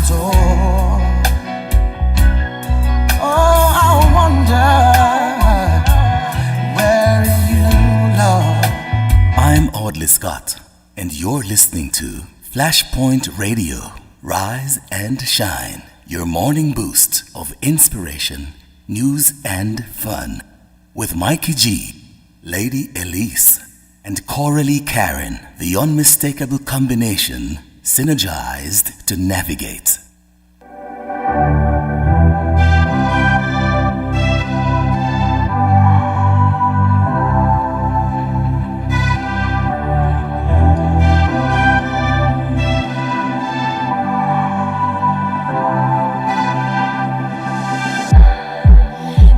soar. Oh, I wonder where you, Lord. I'm Audley Scott, and you're listening to Flashpoint Radio. Rise and shine, your morning boost of inspiration, news, and fun. With Mikey G, Lady Elise, and CoraleeKaren, the unmistakable combination, synergized to navigate.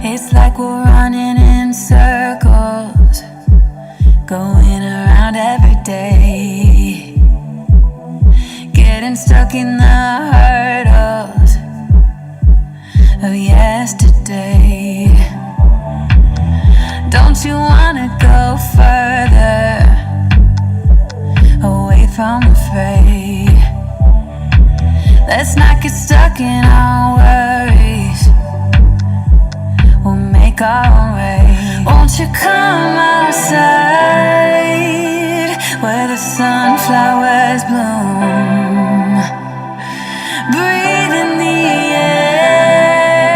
It's like we're running in circles, going around every day, getting stuck in the hurdles of yesterday. Don't you wanna go further away from the fray? Let's not get stuck in our worries, we'll make our own way. Won't you come outside where the sunflowers bloom? Breathe in the air,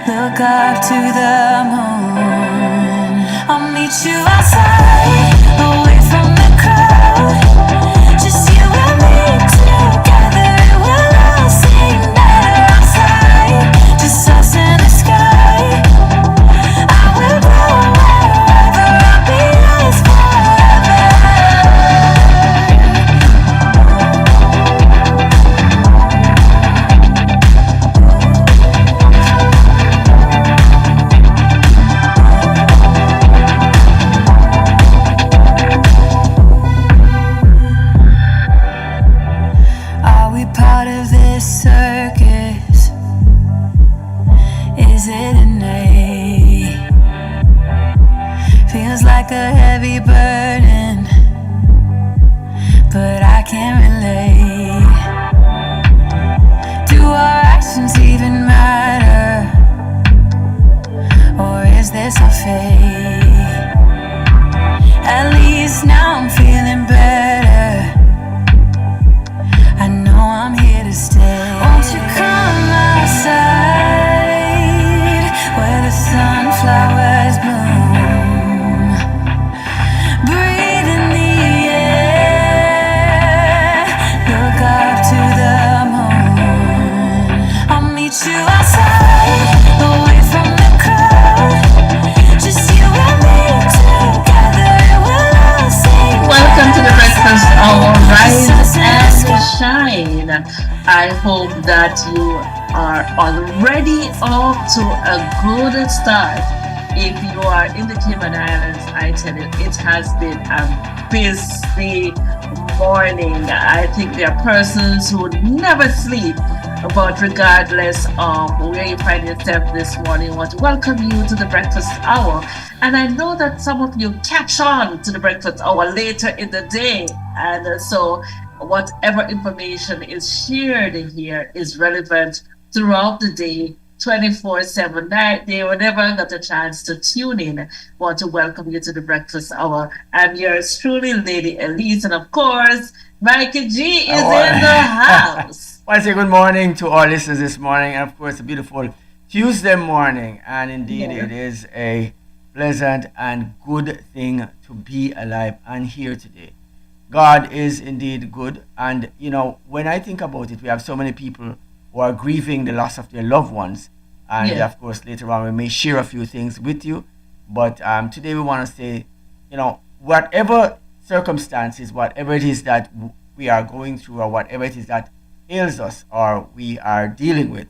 look up to the moon. I'll meet you outside, away from the crowd. Just you and me together, it will all seem better outside. Just us in the sky. I will go wherever, I'll be yours forever. Are we part of this circus? Is it innate? Feels like a heavy burden, but I can't relate. Do our actions even matter? Or is this a fate? At least now I'm feeling better, I know I'm here to stay. Won't you come outside where the sunflowers bloom? Breathe in the air, look up to the moon. I'll meet you outside, away from the crowd. Just you and me together, it will all seem Welcome to the breakfast hour, Rise Just us in the and sky. Shine. I hope that you are already off to a good start. If you are in the Cayman Islands, I tell you, it has been a busy morning. I think there are persons who never sleep, but regardless of where you find yourself this morning, I want to welcome you to the breakfast hour. And I know that some of you catch on to the breakfast hour later in the day. And so whatever information is shared here is relevant throughout the day, 24/7, night, day, whenever I got a chance to tune in. Want to welcome you to the breakfast hour. I'm yours truly, Lady Elise, and of course, Mikey G is in the house. Well, I say good morning to our listeners this morning, and of course, a beautiful Tuesday morning. And indeed, Yeah. it is a pleasant and good thing to be alive and here today. God is indeed good. And, you know, when I think about it, we have so many people who are grieving the loss of their loved ones. And, Yeah. of course, later on, we may share a few things with you. But today, we want to say, you know, whatever circumstances, whatever it is that we are going through, or whatever it is that ails us or we are dealing with,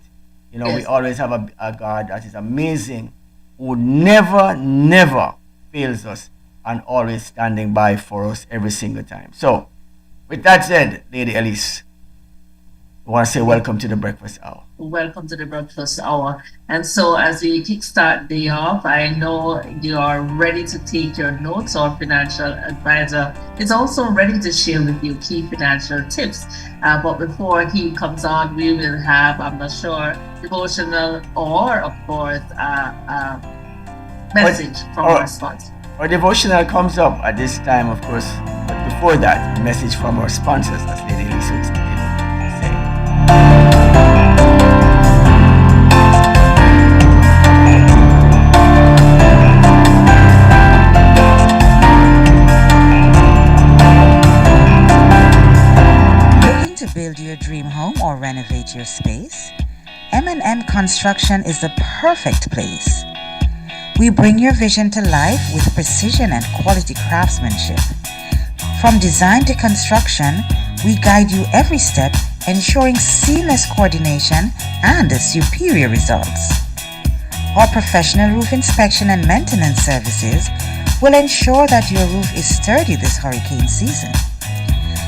you know, we Yes. always have a God that is amazing, who never fails us, and always standing by for us every single time. So, with that said, Lady Elise. I want to say welcome to the breakfast hour. Welcome to the breakfast hour. And so, as we kickstart day off, I know you are ready to take your notes. Our financial advisor is also ready to share with you key financial tips. But before he comes on, we will have, I'm not sure, devotional or, of course, message from our sponsor. Our devotional comes up at this time, of course. But before that, a message from our sponsors, as Lady Elise would say. Looking to build your dream home or renovate your space? M&M Construction is the perfect place. We bring your vision to life with precision and quality craftsmanship. From design to construction, we guide you every step, ensuring seamless coordination and superior results. Our professional roof inspection and maintenance services will ensure that your roof is sturdy this hurricane season.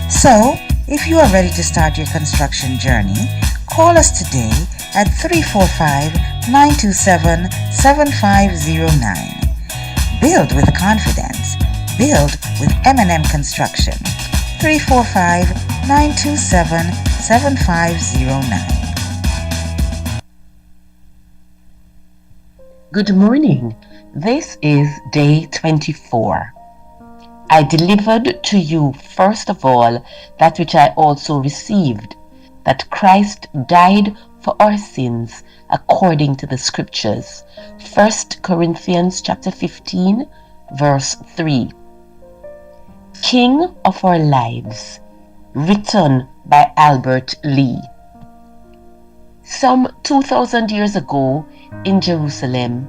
So, if you are ready to start your construction journey, call us today at 345-927-7509. Build with confidence. Build with M&M Construction. 345-927-7509. Good morning. This is day 24. I delivered to you first of all that which I also received, that Christ died for our sins according to the scriptures. 1 Corinthians chapter 15 verse 3. King of Our Lives, written by Albert Lee. Some 2,000 years ago in Jerusalem,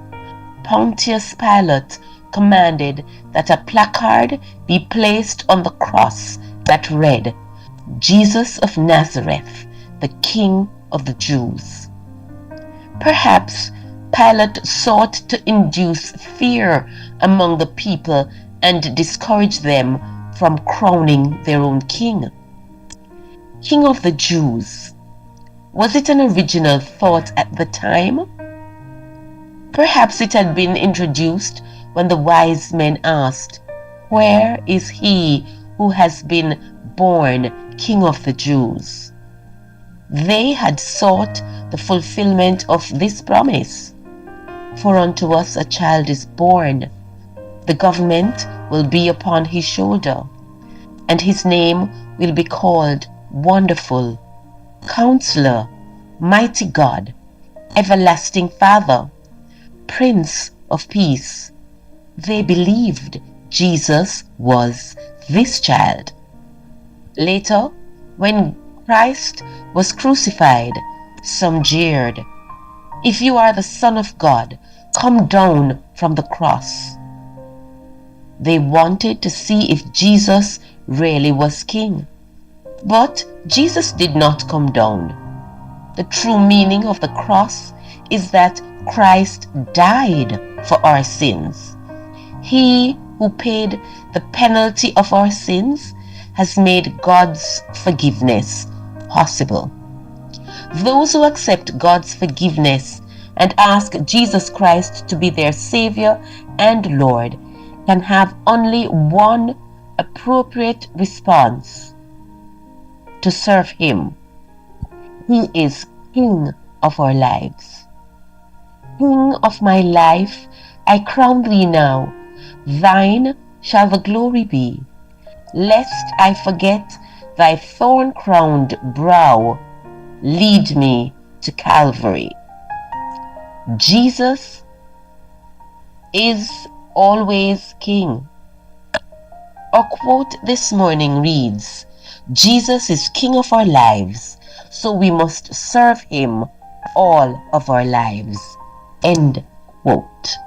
Pontius Pilate commanded that a placard be placed on the cross that read, "Jesus of Nazareth, the King of the Jews." Perhaps Pilate sought to induce fear among the people and discourage them from crowning their own king. King of the Jews. Was it an original thought at the time? Perhaps it had been introduced when the wise men asked, "Where is he who has been born King of the Jews?" They had sought the fulfillment of this promise. For unto us a child is born, the government will be upon his shoulder, and his name will be called Wonderful, Counselor, Mighty God, Everlasting Father, Prince of Peace. They believed Jesus was this child. Later, when Christ was crucified, some jeered, "If you are the Son of God, come down from the cross." They wanted to see if Jesus really was king. But Jesus did not come down. The true meaning of the cross is that Christ died for our sins. He who paid the penalty of our sins has made God's forgiveness possible. Those who accept God's forgiveness and ask Jesus Christ to be their Savior and Lord can have only one appropriate response: to serve Him. He is King of our lives. King of my life, I crown thee now. Thine shall the glory be, lest I forget thy thorn-crowned brow. Lead me to Calvary. Jesus is always King. Our quote this morning reads, "Jesus is King of our lives, so we must serve Him all of our lives." End quote.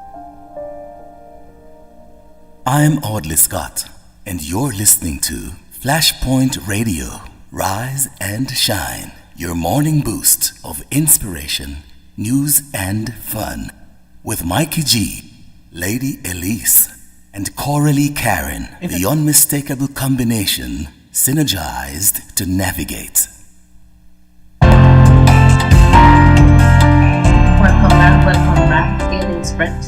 I'm Audley Scott, and you're listening to Flashpoint Radio, Rise and Shine, your morning boost of inspiration, news, and fun. With Mikey G, Lady Elise, and CoraleeKaren, the unmistakable combination synergized to navigate.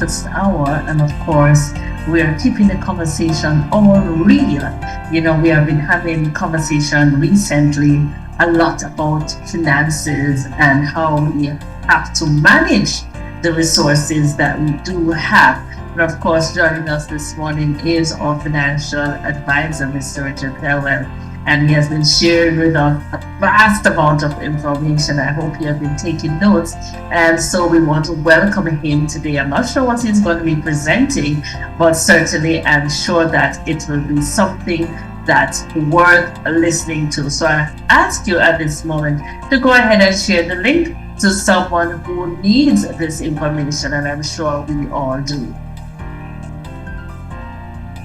breakfast hour, and of course, we are keeping the conversation all real. We have been having conversation recently a lot about finances and how we have to manage the resources that we do have. And of course, joining us this morning is our financial advisor, Mr. Richard Hellwell, and he has been sharing with us a vast amount of information. I hope you have been taking notes. And so we want to welcome him today. I'm not sure what he's going to be presenting, but certainly I'm sure that it will be something that's worth listening to. So I ask you at this moment to go ahead and share the link to someone who needs this information, and I'm sure we all do.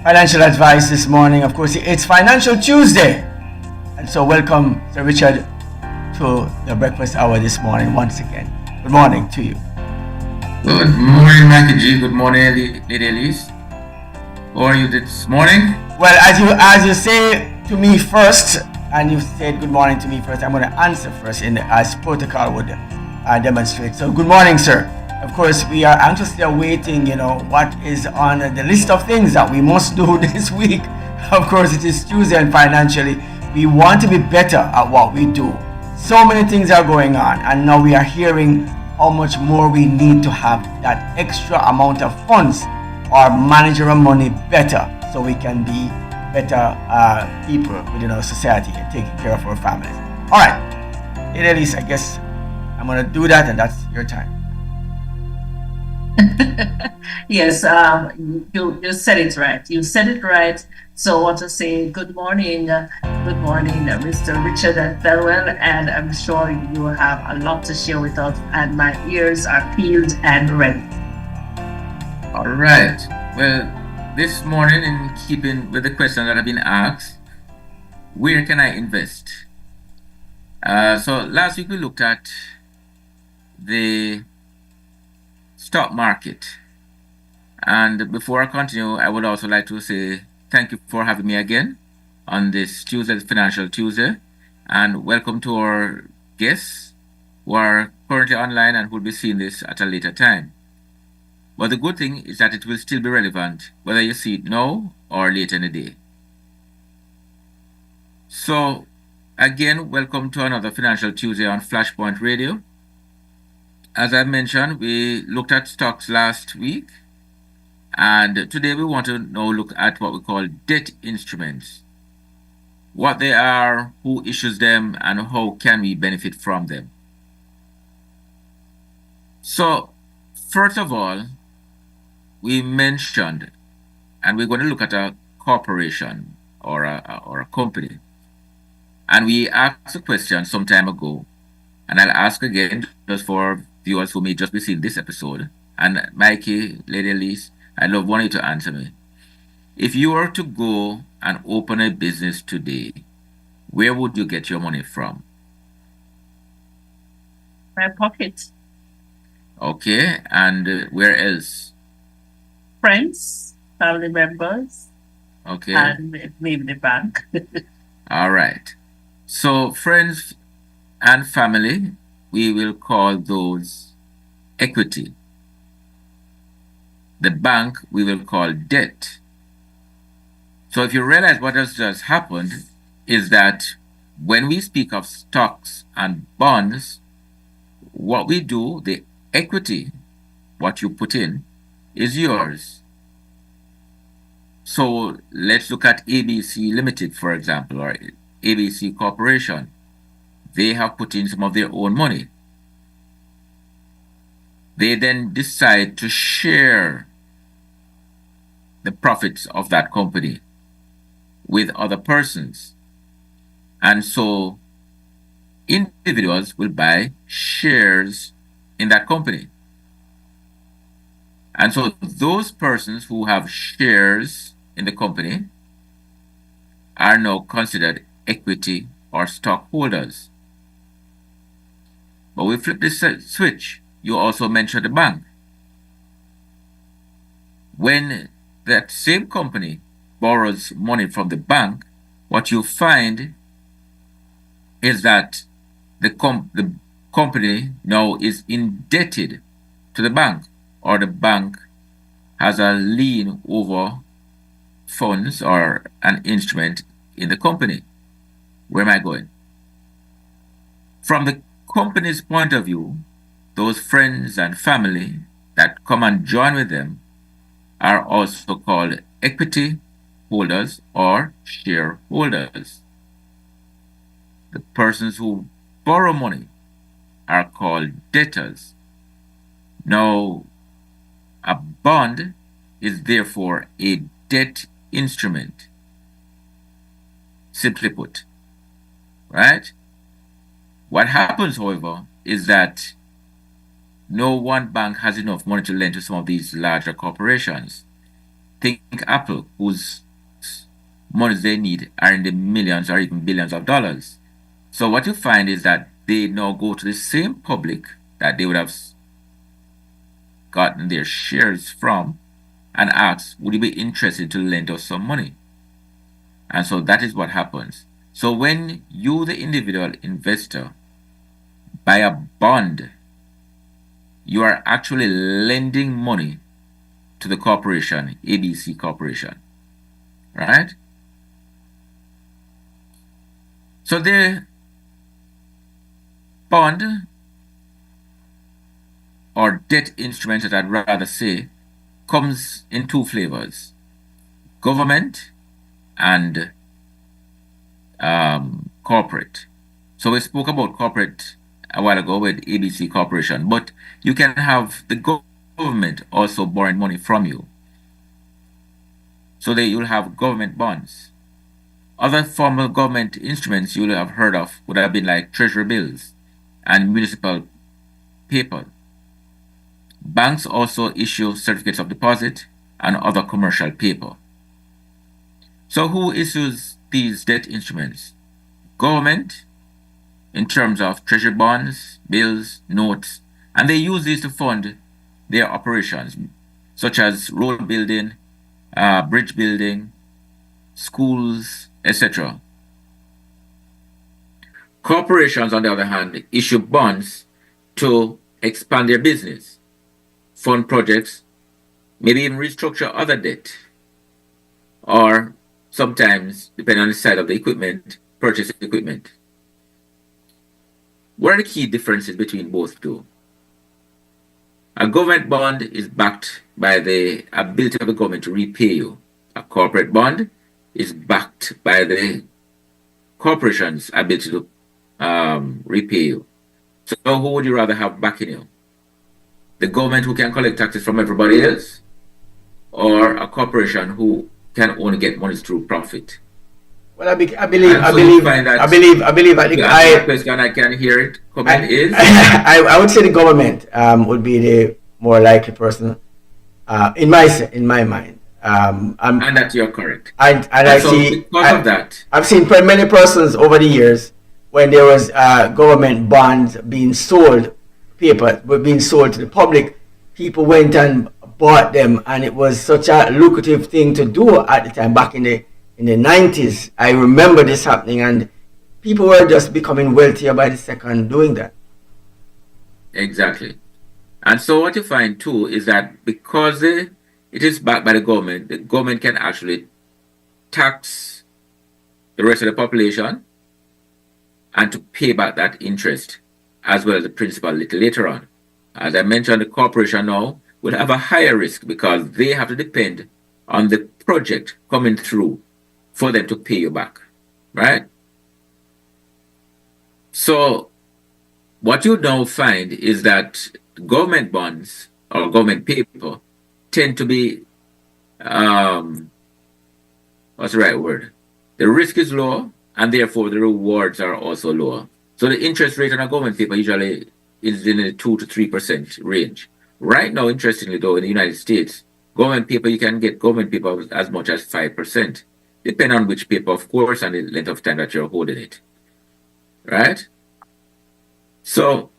Financial advice this morning. Of course, it's Financial Tuesday. And so welcome, Sir Richard, to the breakfast hour this morning once again. Good morning to you. Good morning, Mikey G. Good morning, Lady Elise. How are you this morning? Well, as you say to me first, and you said good morning to me first, I'm going to answer first as protocol would demonstrate. So good morning, sir. Of course, we are anxiously awaiting, what is on the list of things that we must do this week. Of course, it is Tuesday, and financially, we want to be better at what we do. So many things are going on, and now we are hearing how much more we need to have that extra amount of funds or manage our money better so we can be better people within our society and taking care of our families. All right, Lady Elise, I guess I'm going to do that, and that's your time. Yes, you said it right. You said it right. So I want to say good morning, Mr. Richard and Thelwell, and I'm sure you have a lot to share with us, and my ears are peeled and ready. All right. Well, this morning, in keeping with the question that have been asked, where can I invest? So last week we looked at the stock market. And before I continue, I would also like to say thank you for having me again on this Tuesday, Financial Tuesday, and welcome to our guests who are currently online and will be seeing this at a later time. But the good thing is that it will still be relevant whether you see it now or later in the day. So again, welcome to another Financial Tuesday on Flashpoint Radio. As I mentioned, we looked at stocks last week, and today we want to now look at what we call debt instruments. What they are, who issues them, and how can we benefit from them. So, first of all, we mentioned, and we're going to look at a corporation or a company. And we asked a question some time ago, and I'll ask again just for viewers who may just be seeing this episode. And Mikey, Lady Elise, I'd love one of you to answer me. If you were to go and open a business today, where would you get your money from? My pocket. Okay, and where else? Friends, family members, Okay. and maybe the bank. All right. So friends and family, we will call those equity. The bank we will call debt. So if you realize what has just happened is that when we speak of stocks and bonds, what we do, the equity, what you put in, is yours. So let's look at ABC Limited, for example, or ABC Corporation. They have put in some of their own money. They then decide to share the profits of that company with other persons. And so individuals will buy shares in that company. And so those persons who have shares in the company are now considered equity or stockholders. But we flip this switch. You also mentioned the bank. When that same company borrows money from the bank, what you find is that the company now is indebted to the bank, or the bank has a lien over funds or an instrument in the company. Where am I going? From the company's point of view, those friends and family that come and join with them are also called equity holders or shareholders. The persons who borrow money are called debtors. Now, a bond is therefore a debt instrument, simply put, right? What happens, however, is that no one bank has enough money to lend to some of these larger corporations. Think Apple, whose monies they need are in the millions or even billions of dollars. So what you find is that they now go to the same public that they would have gotten their shares from and ask, would you be interested to lend us some money? And so that is what happens. So when you, the individual investor, buy a bond, you are actually lending money to the corporation, ABC Corporation, right? So the bond or debt instrument, that I'd rather say, comes in two flavors: government and corporate. So we spoke about corporate a while ago with ABC Corporation, but you can have the government also borrowing money from you. So that you'll have government bonds. Other formal government instruments you'll have heard of would have been like treasury bills and municipal paper. Banks also issue certificates of deposit and other commercial paper. So who issues these debt instruments? Government, in terms of treasury bonds, bills, notes, and they use these to fund their operations, such as road building, bridge building, schools, etc. Corporations, on the other hand, issue bonds to expand their business, fund projects, maybe even restructure other debt, or sometimes, depending on the side of the equipment, purchase equipment. What are the key differences between both two? A government bond is backed by the ability of the government to repay you. A corporate bond is backed by the corporation's ability to repay you. So who would you rather have backing you? The government who can collect taxes from everybody else, or a corporation who can only get money through profit? Well, I believe I think that question, I can hear it. Comment is I would say the government would be the more likely person in my mind. And that you're correct. And so because of that, I've seen many persons over the years when there was government bonds being sold, papers were being sold to the public. People went and bought them, and it was such a lucrative thing to do at the time back in the 90s. I remember this happening, and people were just becoming wealthier by the second doing that. Exactly. And so what you find too is that because it is backed by the government can actually tax the rest of the population and to pay back that interest as well as the principal a little later on. As I mentioned, the corporation now will have a higher risk because they have to depend on the project coming through for them to pay you back, right? So what you now find is that government bonds or government paper tend to be, what's the right word? The risk is low, and therefore the rewards are also lower. So the interest rate on a government paper usually is in the 2 to 3% range. Right now, interestingly though, in the United States, government paper, you can get government paper as much as 5%, depending on which paper, of course, and the length of time that you're holding it, right? So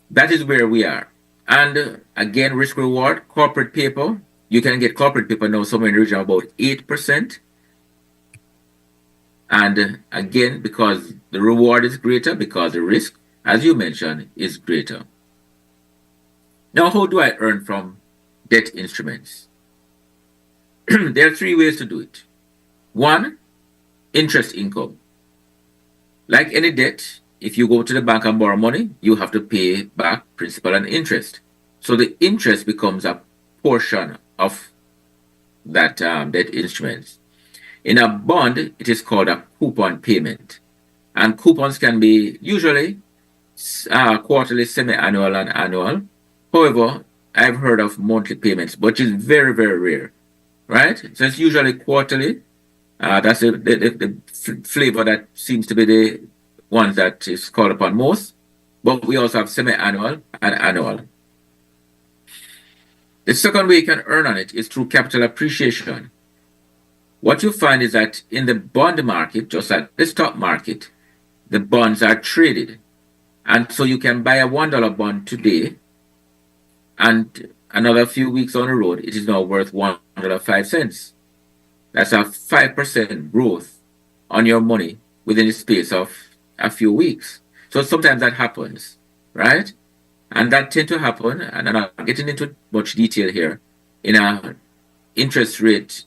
that is where we are. And again, risk reward, corporate paper, you can get corporate paper now somewhere in the region of about 8%. And again, because the reward is greater, because the risk, as you mentioned, is greater. Now, how do I earn from debt instruments? there are three ways to do it. One, interest income. Like any debt, if you go to the bank and borrow money, you have to pay back principal and interest. So the interest becomes a portion of that debt instrument. In a bond, it is called a coupon payment. And coupons can be usually quarterly, semi-annual, and annual. However, I've heard of monthly payments, but it's very, very rare, right? So it's usually quarterly. That's the flavor that seems to be the one that is called upon most. But we also have semi-annual and annual. The second way you can earn on it is through capital appreciation. What you find is that in the bond market, just like the stock market, the bonds are traded. And so you can buy a $1 bond today, and another few weeks on the road, it is now worth $1.05. That's a 5% growth on your money within the space of a few weeks. So sometimes that happens, right? And that tend to happen, and I'm not getting into much detail here, in a interest rate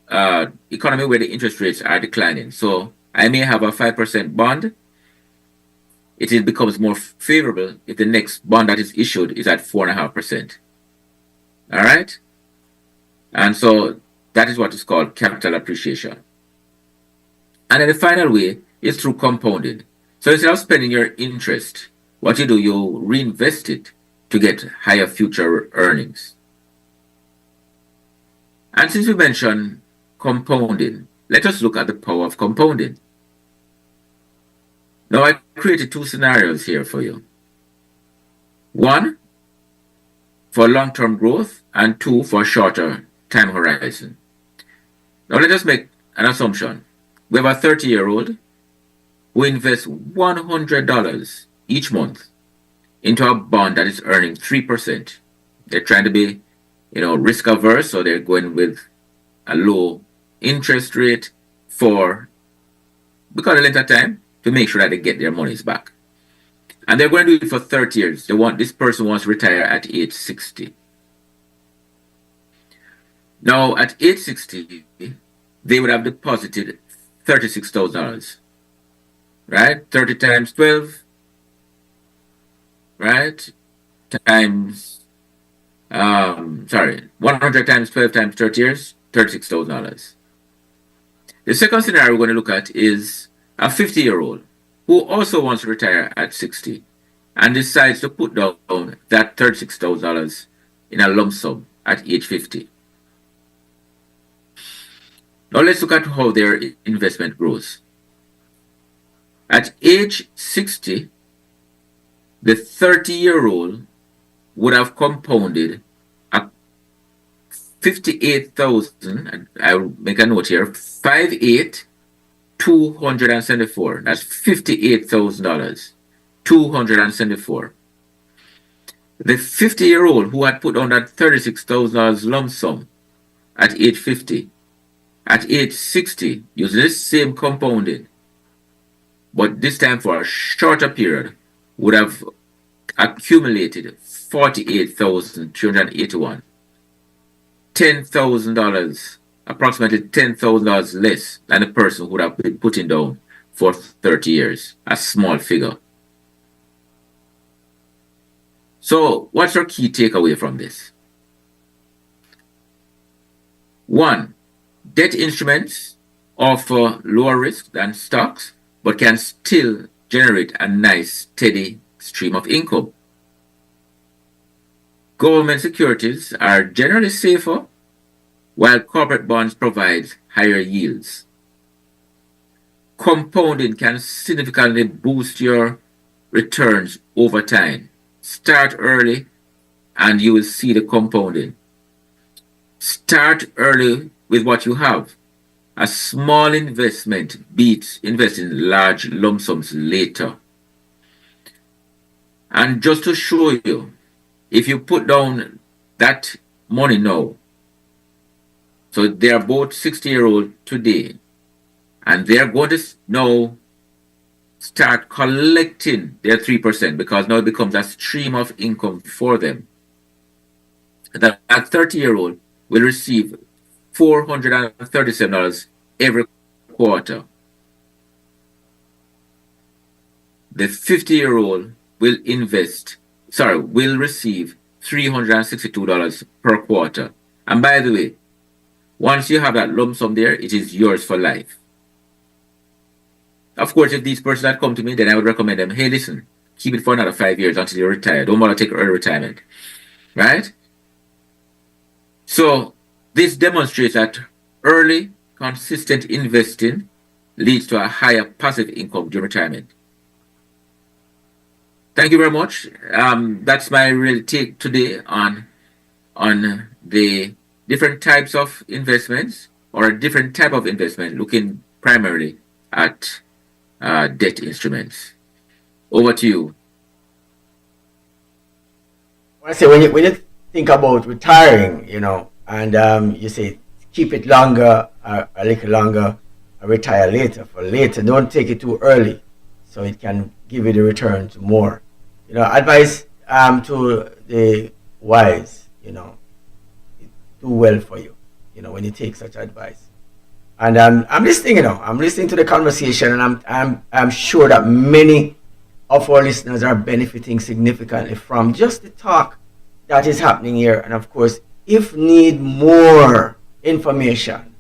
economy where the interest rates are declining. So I may have a 5% bond. It becomes more favorable if the next bond that is issued is at 4.5%. All right? And so that is what is called capital appreciation. And then the final way is through compounding. So instead of spending your interest, what you do, you reinvest it to get higher future earnings. And since we mentioned compounding, let us look at the power of compounding. Now, I created two scenarios here for you. One, for long-term growth, and two, for shorter time horizon. Now, let us make an assumption. We have a 30-year-old who invests $100 each month into a bond that is earning 3%. They're trying to be, risk averse, so they're going with a low interest rate because of length of time, to make sure that they get their monies back. And they're going to do it for 30 years. This person wants to retire at age 60. Now, at age 60, they would have deposited $36,000, right? 30 times 12, right? Times, 100 times 12 times 30 years, $36,000. The second scenario we're going to look at is a 50-year-old who also wants to retire at 60 and decides to put down that $36,000 in a lump sum at age 50. Now let's look at how their investment grows. At age 60, the 30-year-old would have compounded a 58,000, and I'll make a note here, 58,274. That's $58,000, 274. The 50-year-old who had put on that $36,000 lump sum at age 50, at age 60, using the same compounding, but this time for a shorter period, would have accumulated $48,381. $10,000, approximately $10,000 less than the person who would have been putting down for 30 years, a small figure. So, what's your key takeaway from this? One, debt instruments offer lower risk than stocks, but can still generate a nice, steady stream of income. Government securities are generally safer, while corporate bonds provide higher yields. Compounding can significantly boost your returns over time. Start early and you will see the compounding. Start early with what you have. A small investment beats investing large lump sums later. And just to show you, if you put down that money now, so they are both 60-year-old today, and they're going to now start collecting their 3% because now it becomes a stream of income for them. That 30-year-old will receive $437 every quarter. The 50-year-old will receive $362 per quarter. And by the way, once you have that lump sum there, it is yours for life. Of course, if these persons that come to me, then I would recommend them, hey, listen, keep it for another 5 years until you retire. Don't want to take early retirement. Right? So this demonstrates that early, consistent investing leads to a higher passive income during retirement. Thank you very much. That's my real take today on the different types of investments, or a different type of investment, looking primarily at debt instruments. Over to you. I say when you think about retiring, and you say keep it longer, a little longer, retire later for later. Don't take it too early, so it can give you the returns more. Advice to the wise, do well for you, when you take such advice. And I'm listening, I'm listening to the conversation, and I'm sure that many of our listeners are benefiting significantly from just the talk that is happening here. And of course, if need more information,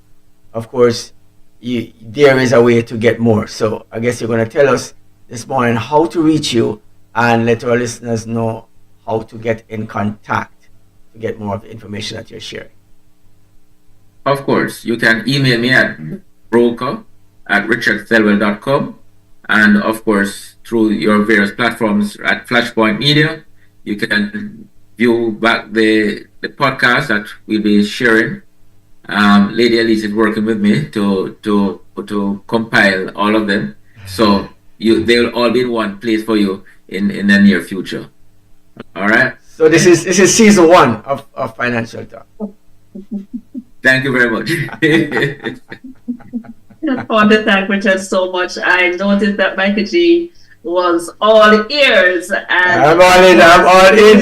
of course, there is a way to get more. So I guess you're going to tell us this morning how to reach you and let our listeners know how to get in contact to get more of the information that you're sharing. Of course, you can email me at broker@richardthelwell.com, and of course, through your various platforms at Flashpoint Media, you can view back the podcast that we'll be sharing. Lady Elise is working with me to compile all of them, so they'll all be in one place for you in the near future. All right. So this is season 1 of Financial Talk. Thank you very much. I want to thank Richard so much. I noticed that Mikey G was all ears. And I'm all in.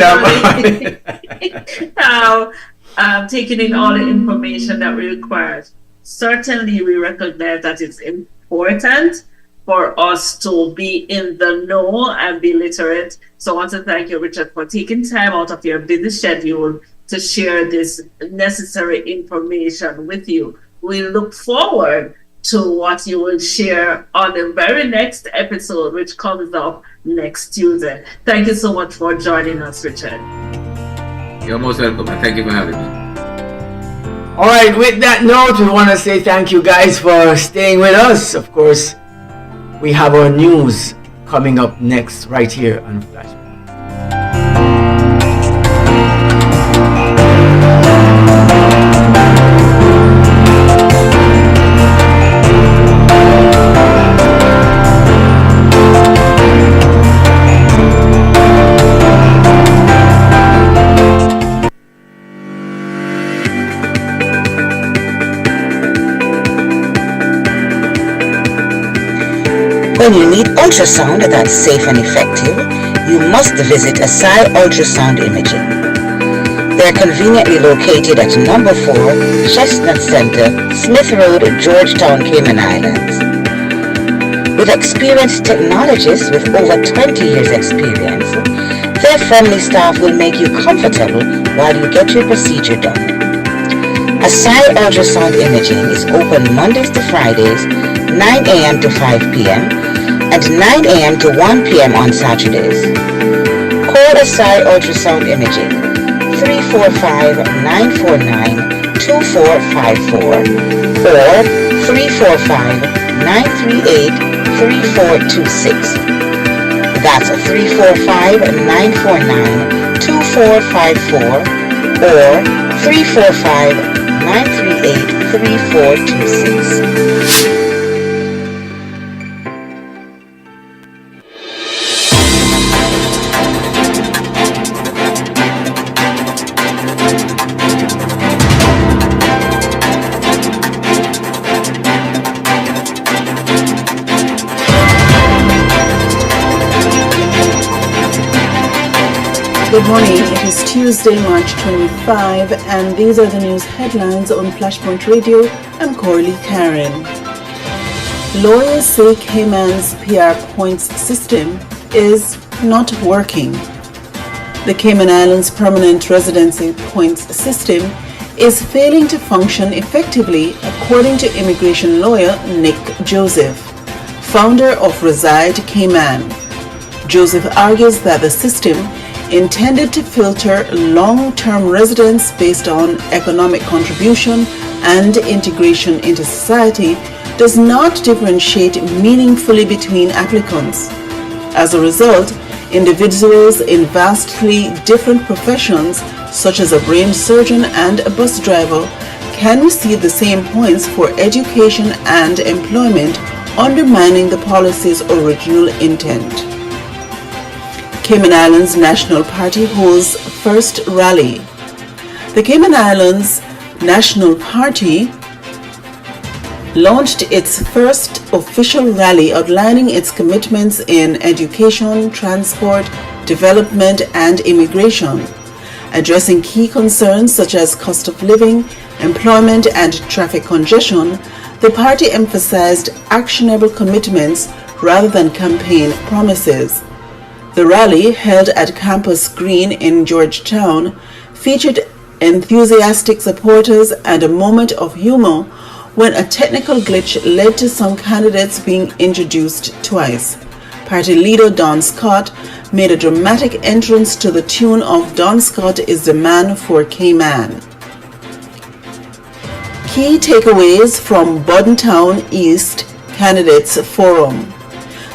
Taking in all the information that we required. Certainly, we recognize that it's important for us to be in the know and be literate. So I want to thank you, Richard, for taking time out of your busy schedule to share this necessary information with you. We look forward to what you will share on the very next episode, which comes up next Tuesday. Thank you so much for joining us, Richard. You're most welcome, and thank you for having me. All right, with that note, we want to say thank you guys for staying with us. Of course, we have our news coming up next right here on Flash. When you need ultrasound that's safe and effective, you must visit Asai Ultrasound Imaging. They are conveniently located at number 4 Chestnut Center, Smith Road, Georgetown, Cayman Islands. With experienced technologists with over 20 years experience, their friendly staff will make you comfortable while you get your procedure done. Asai Ultrasound Imaging is open Mondays to Fridays, 9 a.m. to 5 p.m. and 9 a.m. to 1 p.m. on Saturdays. Call Asai Ultrasound Imaging 345-949-2454 or 345-938-3426. That's 345-949-2454 or 345-938-3426. Good morning. It is Tuesday, March 25, and these are the news headlines on Flashpoint Radio. I'm CoraleeKaren. Lawyers say Cayman's PR points system is not working. The Cayman Islands permanent residency points system is failing to function effectively, according to immigration lawyer Nick Joseph, founder of Reside Cayman. Joseph argues that the system, intended to filter long-term residents based on economic contribution and integration into society, does not differentiate meaningfully between applicants. As a result, individuals in vastly different professions, such as a brain surgeon and a bus driver, can receive the same points for education and employment, undermining the policy's original intent. Cayman Islands National Party holds first rally. The Cayman Islands National Party launched its first official rally outlining its commitments in education, transport, development, and immigration, addressing key concerns such as cost of living, employment, and traffic congestion. The party emphasized actionable commitments rather than campaign promises. The rally, held at Campus Green in Georgetown, featured enthusiastic supporters and a moment of humor when a technical glitch led to some candidates being introduced twice. Party leader Don Scott made a dramatic entrance to the tune of "Don Scott is the Man for Cayman." Key takeaways from Bordentown East Candidates Forum.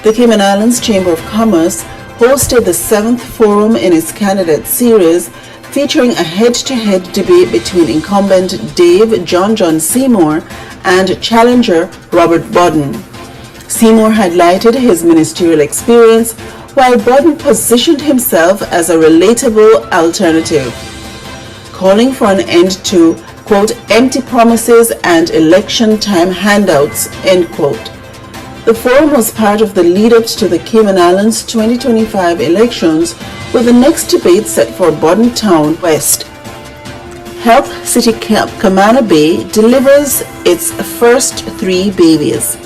The Cayman Islands Chamber of Commerce hosted the 7th forum in its candidate series, featuring a head-to-head debate between incumbent Dave John Seymour and challenger Robert Bodden. Seymour highlighted his ministerial experience, while Bodden positioned himself as a relatable alternative, calling for an end to, quote, empty promises and election time handouts, end quote. The forum was part of the lead-up to the Cayman Islands 2025 elections, with the next debate set for Bordentown West. Health City Camana Bay delivers its first 3 babies.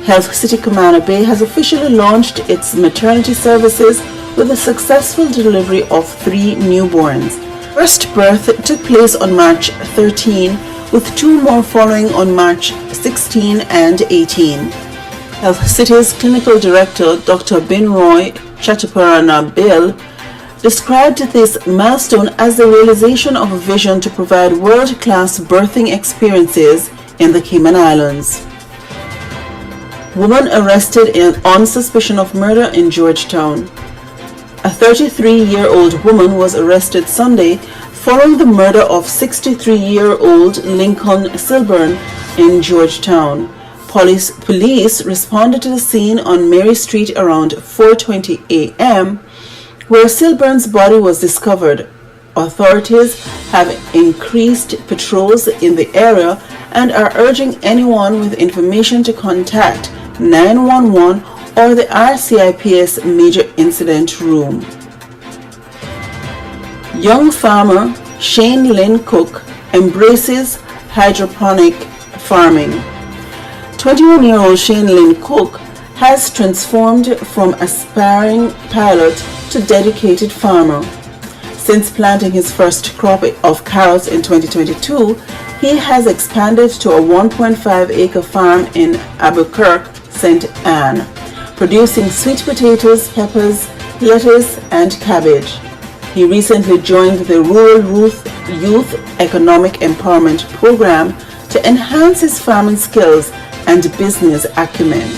Health City Camana Bay has officially launched its maternity services with the successful delivery of 3 newborns. First birth took place on March 13, with 2 more following on March 16 and 18. Health City's clinical director, Dr. Binroy Chattoparana Bill, described this milestone as the realization of a vision to provide world-class birthing experiences in the Cayman Islands. Woman arrested on suspicion of murder in Georgetown. A 33-year-old woman was arrested Sunday following the murder of 63-year-old Lincoln Silburn in Georgetown. Police responded to the scene on Mary Street around 4:20 a.m., where Silburn's body was discovered. Authorities have increased patrols in the area and are urging anyone with information to contact 911 or the RCIP's Major Incident Room. Young farmer Shane Lynn Cook embraces hydroponic farming. 21-year-old Shane Lynn Cook has transformed from aspiring pilot to dedicated farmer. Since planting his first crop of carrots in 2022, he has expanded to a 1.5-acre farm in Albuquerque, St. Anne, producing sweet potatoes, peppers, lettuce, and cabbage. He recently joined the Rural Youth Economic Empowerment Program to enhance his farming skills and business acumen.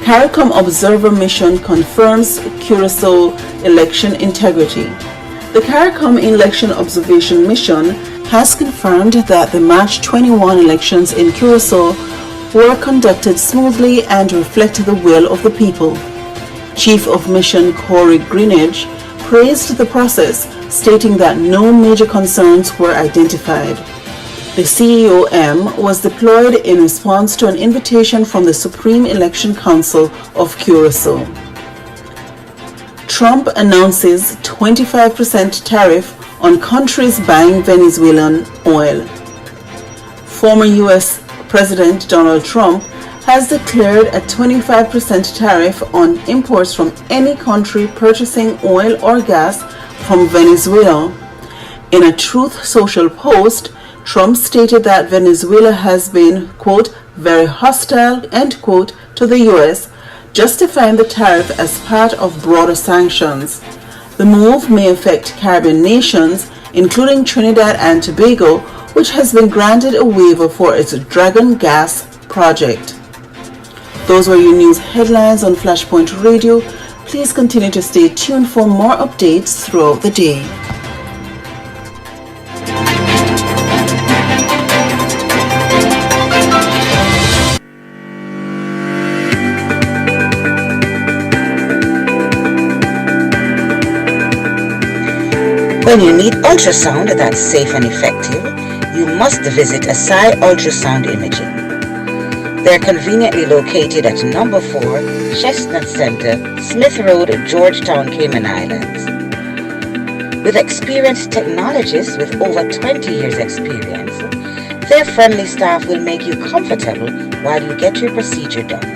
CARICOM Observer Mission confirms Curacao election integrity. The CARICOM Election Observation Mission has confirmed that the March 21 elections in Curacao were conducted smoothly and reflect the will of the people. Chief of Mission Corey Greenidge praised the process, stating that no major concerns were identified. The CEOM was deployed in response to an invitation from the Supreme Election Council of Curacao. Trump announces 25% tariff on countries buying Venezuelan oil. Former U.S. President Donald Trump has declared a 25% tariff on imports from any country purchasing oil or gas from Venezuela. In a Truth Social post, Trump stated that Venezuela has been, quote, very hostile, end quote, to the U.S., justifying the tariff as part of broader sanctions. The move may affect Caribbean nations, including Trinidad and Tobago, which has been granted a waiver for its Dragon Gas project. Those were your news headlines on Flashpoint Radio. Please continue to stay tuned for more updates throughout the day. When you need ultrasound that's safe and effective, you must visit Asai Ultrasound Imaging. They're conveniently located at number 4 Chestnut Center, Smith Road, Georgetown, Cayman Islands. With experienced technologists with over 20 years experience, their friendly staff will make you comfortable while you get your procedure done.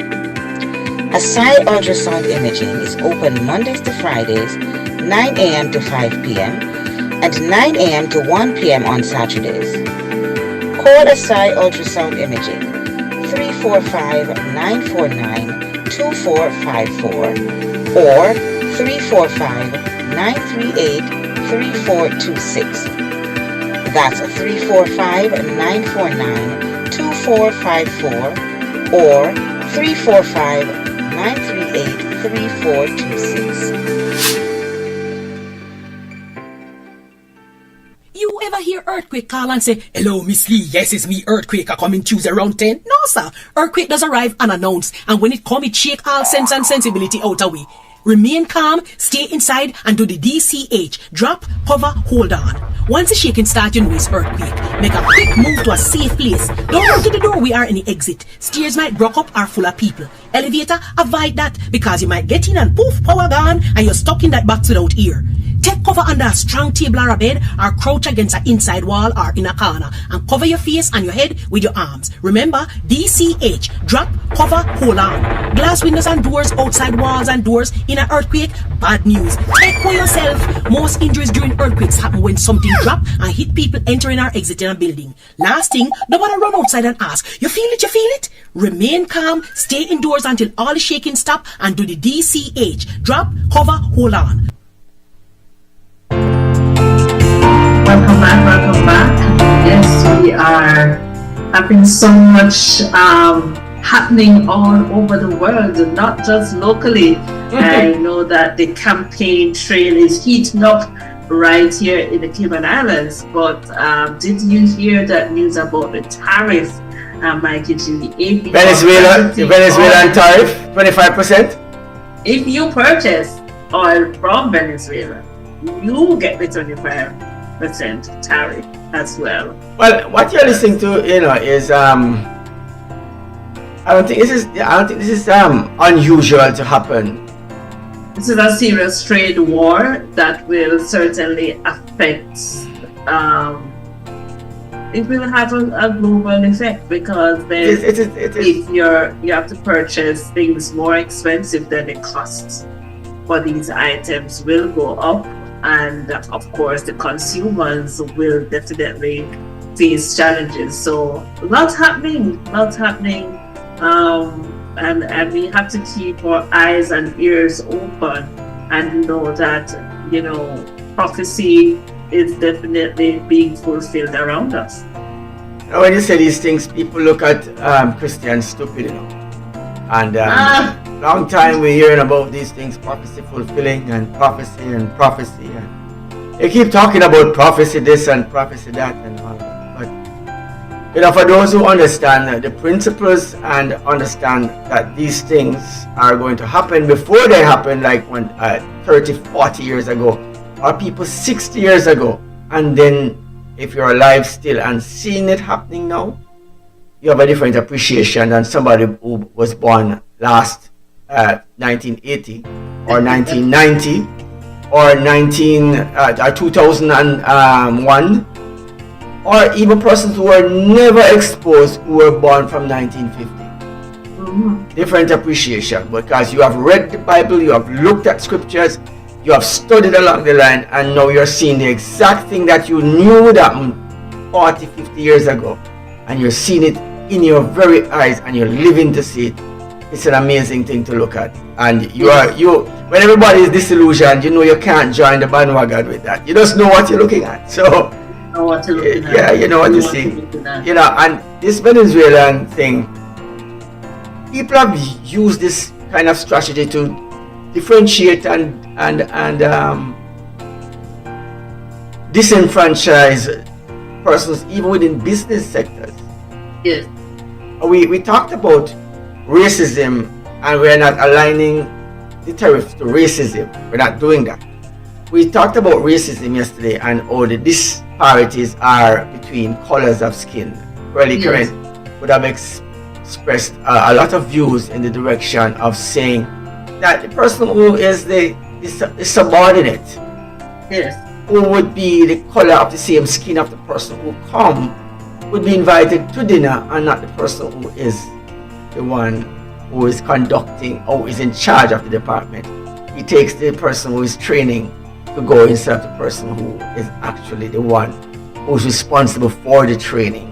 Asai Ultrasound Imaging is open Mondays to Fridays, 9 a.m. to 5 p.m. and 9 a.m. to 1 p.m. on Saturdays. Call Asai Ultrasound Imaging 345-949-2454 or 345-938-3426. That's 345-949-2454 or 345-938-3426. You ever hear Earthquake call and say, hello, Miss Lee, yes, it's me, Earthquake, coming Tuesday around 10? No, sir. Earthquake does arrive unannounced, and when it come, it shake all sense and sensibility out away. Remain calm, stay inside, and do the DCH. Drop, cover, hold on. Once the shaking starts, you know it's earthquake. Make a quick move to a safe place. Don't run to the door, we are in the exit. Stairs might block up, are full of people. Elevator, avoid that, because you might get in and poof, power gone, and you're stuck in that box without ear. Take cover under a strong table or a bed, or crouch against an inside wall or in a corner, and cover your face and your head with your arms. Remember, DCH, drop, cover, hold on. Glass windows and doors, outside walls and doors in an earthquake, bad news. Take for yourself. Most injuries during earthquakes happen when something drop and hit people entering or exiting a building. Last thing, don't want to run outside and ask, you feel it, you feel it? Remain calm, stay indoors until all the shaking stop, and do the DCH, drop, cover, hold on. Welcome back. Yes, we are having so much happening all over the world, not just locally. I know that the campaign trail is heating up right here in the Cayman Islands, but did you hear that news about the tariff, Mikey G? Venezuelan tariff, 25%? If you purchase oil from Venezuela, you get the 25% tariff as well. Well, what you're listening to, is I don't think this is unusual to happen. This is a serious trade war that will certainly affect. It will have a global effect, because then if you have to purchase things more expensive, then the costs for these items will go up. And of course, the consumers will definitely face challenges. So lots happening. And we have to keep our eyes and ears open and know that, prophecy is definitely being fulfilled around us. Now, when you say these things, people look at Christians stupid, And long time we're hearing about these things, prophecy fulfilling and prophecy. And they keep talking about prophecy this and prophecy that and all that. But for those who understand the principles and understand that these things are going to happen before they happen, like when 30, 40 years ago, or people 60 years ago, and then if you're alive still and seeing it happening now, you have a different appreciation than somebody who was born last 1980 or 1990 or 2001, or even persons who were never exposed, who were born from 1950. Different appreciation, because you have read the Bible, you have looked at scriptures, you have studied along the line, and now you're seeing the exact thing that you knew would happen 40, 50 years ago, and you're seeing it in your very eyes, and you're living to see it. It's an amazing thing to look at. And when everybody is disillusioned, you know you can't join the bandwagon with that. You just know what you're looking at. So yeah, you know what you see. You know, and this Venezuelan thing, people have used this kind of strategy to differentiate and disenfranchise persons even within business sectors. Yes. We talked about racism, and we're not aligning the tariff to racism. We're not doing that. We talked about racism yesterday and all the disparities are between colors of skin. CoraleeKaren would have expressed a lot of views in the direction of saying that the person who is the subordinate, who would be the color of the same skin of the person who come, would be invited to dinner, and not the person who is the one who is conducting or is in charge of the department. He takes the person who is training to go instead of the person who is actually the one who's responsible for the training.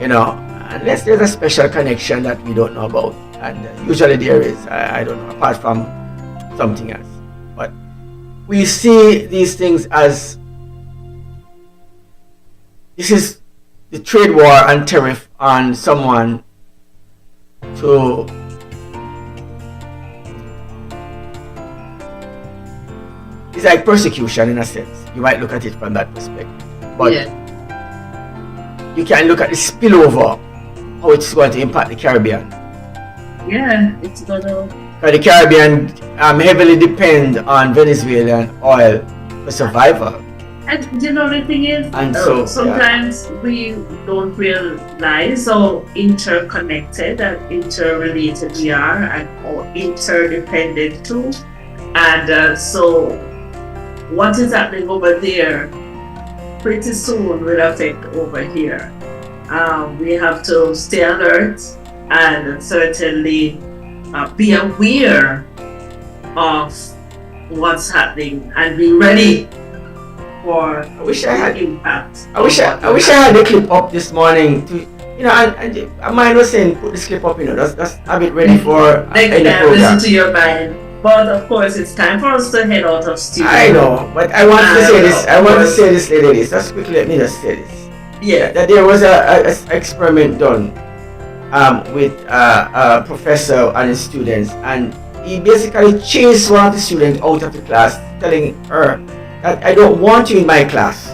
You know, unless there's a special connection that we don't know about, and usually there is, I don't know, apart from something else. But we see these things as this is the trade war and tariff on someone to it's like persecution in a sense. You might look at it from that perspective, but you can look at the spillover, how it's going to impact the Caribbean. Yeah, it's gonna. Because the Caribbean heavily depend on Venezuelan oil for survival. And you know the thing is, and so sometimes we don't realize how interconnected and interrelated we are, and how interdependent too. And so what is happening over there pretty soon will affect over here. We have to stay alert and certainly be aware of what's happening and be ready for impact. I wish I had the clip up this morning to, you know, and mine was saying put this clip up, you know, just have it ready for next time. Listen to your mind. But of course, it's time for us to head out of studio. I know, but I want to say this. I want to say this, Lady Elise. Just quickly, let me just say this. Yeah. That there was a experiment done with a professor and his students, and he basically chased one of the students out of the class, telling her that I don't want you in my class,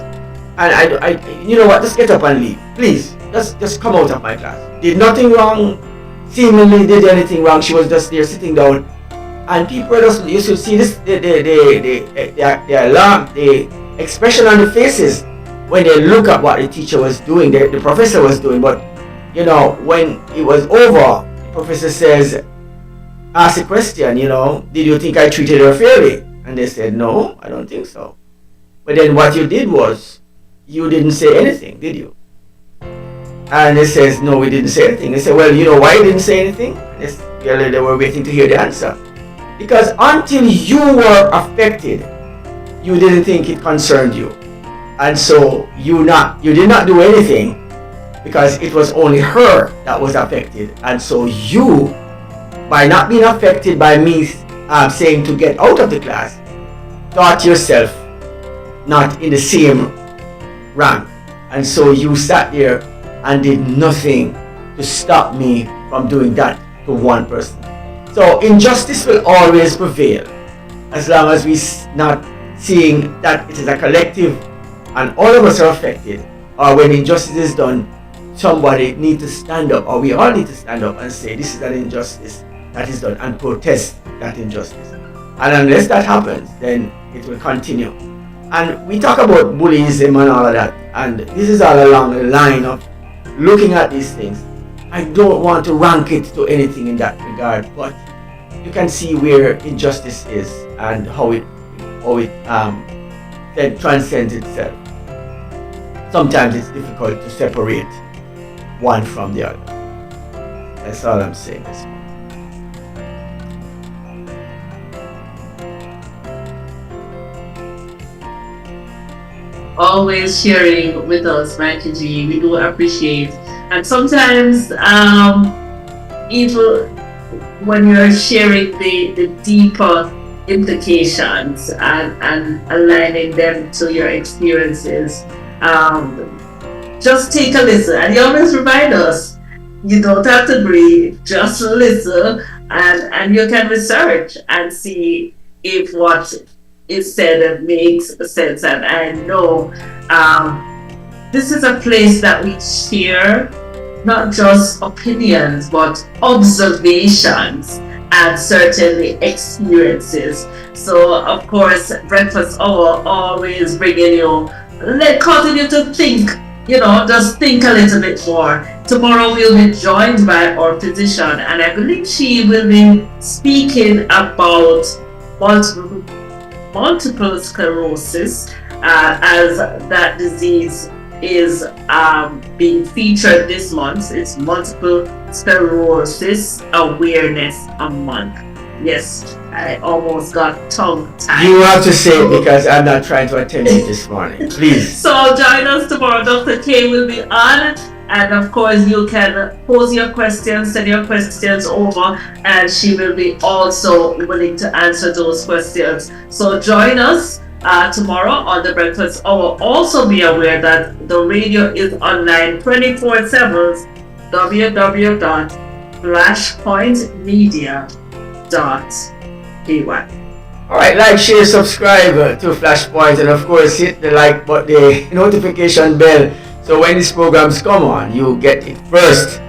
and I you know what? Just get up and leave, please. Just come out of my class. Did nothing wrong. Seemingly did anything wrong. She was just there sitting down. And people just, you should see this, the alarm, the expression on the faces when they look at what the teacher was doing, the professor was doing. But, you know, when it was over, the professor says, ask a question, you know, did you think I treated her fairly? And they said, no, I don't think so. But then what you did was, you didn't say anything, did you? And they says, no, we didn't say anything. They said, well, you know why you didn't say anything? They were waiting to hear the answer. Because until you were affected, you didn't think it concerned you. And so you did not do anything because it was only her that was affected. And so you, by not being affected by me saying to get out of the class, thought yourself not in the same rank. And so you sat there and did nothing to stop me from doing that to one person. So injustice will always prevail as long as we're not seeing that it is a collective and all of us are affected, or when injustice is done, somebody needs to stand up, or we all need to stand up and say this is an injustice that is done and protest that injustice. And unless that happens, then it will continue. And we talk about bullyism and all of that, and this is all along the line of looking at these things. I don't want to rank it to anything in that regard, but you can see where injustice is and how it how it that transcends itself. Sometimes it's difficult to separate one from the other. That's all I'm saying. Always sharing with us, Mikey G. We do appreciate. And sometimes, even when you're sharing the deeper implications and aligning them to your experiences, just take a listen. And you always remind us, you don't have to agree, just listen, and you can research and see if what is said makes sense. And I know this is a place that we share not just opinions but observations and certainly experiences. So of course, Breakfast Hour always bringing you, causing you to think, just think a little bit more. Tomorrow we'll be joined by our physician, and I believe she will be speaking about multiple sclerosis, as that disease is being featured this month. It's Multiple Sclerosis Awareness Month. Yes, I almost got tongue-tied. You have to say it because I'm not trying to attend it this morning. Please. So join us tomorrow. Dr. K will be on. And of course, you can pose your questions, send your questions over, and she will be also willing to answer those questions. So join us tomorrow on the Breakfast Hour. Also be aware that the radio is online 24/7, www.flashpointmedia.py. Alright, like, share, subscribe to Flashpoint, and of course hit the like button, the notification bell, so when these programs come on, you get it first. I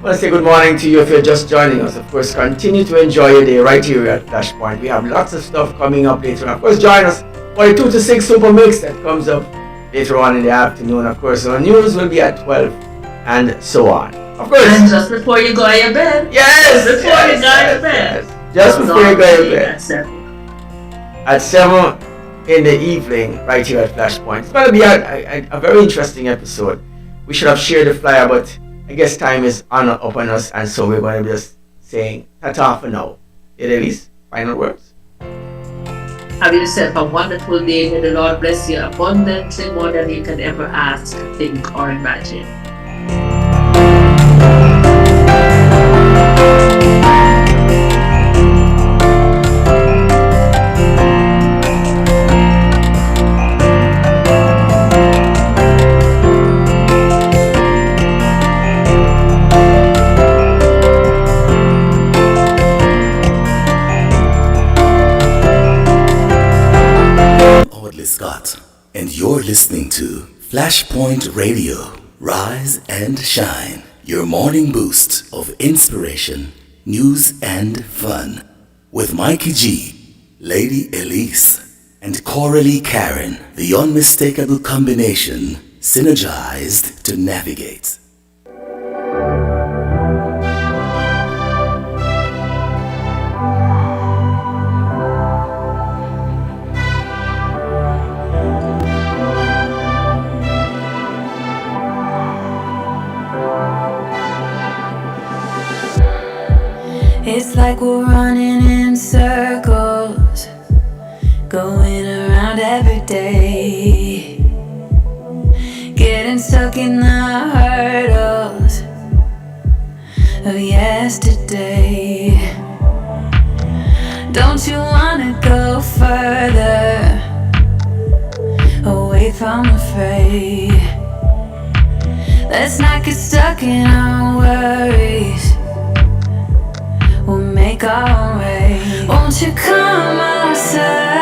want to say good morning to you if you're just joining us. Of course, continue to enjoy your day right here at Flashpoint. We have lots of stuff coming up later on. Of course, join us for the 2 to 6 Super Mix that comes up later on in the afternoon. Of course, our news will be at 12 and so on. Of course. And just before you go to your bed. Yes! Before you go to your bed. Yes. Just before you go to your bed. At 7. At 7 in the evening, right here at Flashpoint. It's going to be a very interesting episode. We should have shared the flyer, but I guess time is up on us, and so we're going to be just saying ta-ta for now. Lady Elise, final words. Have yourself a wonderful day. May the Lord bless you abundantly, more than you can ever ask, think, or imagine. Scott, and you're listening to Flashpoint Radio, Rise and Shine, your morning boost of inspiration, news, and fun, with Mikey G, Lady Elise, and CoraleeKaren, the unmistakable combination, synergized to navigate. It's like we're running in circles, going around every day, getting stuck in the hurdles of yesterday. Don't you wanna go further, away from the fray? Let's not get stuck in our worries, we'll make our way. Won't you come outside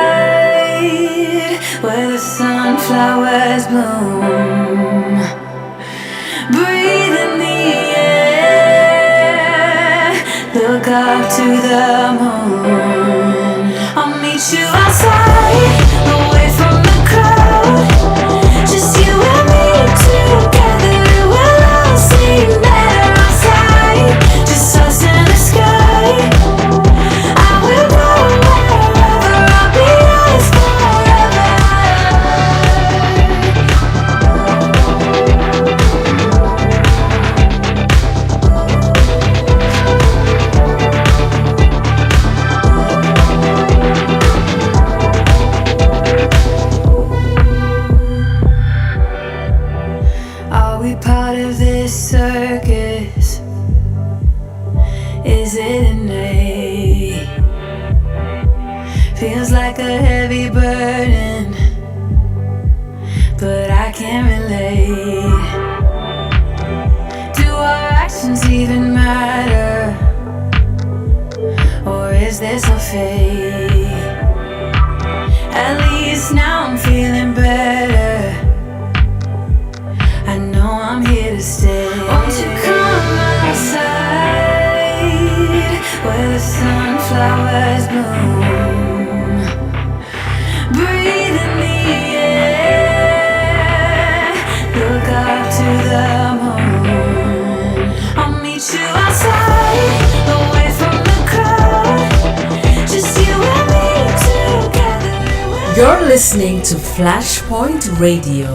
where the sunflowers bloom? Breathe in the air, look up to the moon. I'll meet you outside, away from the crowd. Just you and me together, it will all seem better outside. Just us in the sky. I will go wherever, I'll be honest. Feels like a heavy burden, but I can't relate. Do our actions even matter? Or is this a fate? At least now I'm feeling better. I know I'm here to stay. Won't you come outside where the sunflowers bloom? Breathe in the air. Look up to the moon. I'll meet you outside, away from the crowd. Just you and me together. You're listening to Flashpoint Radio,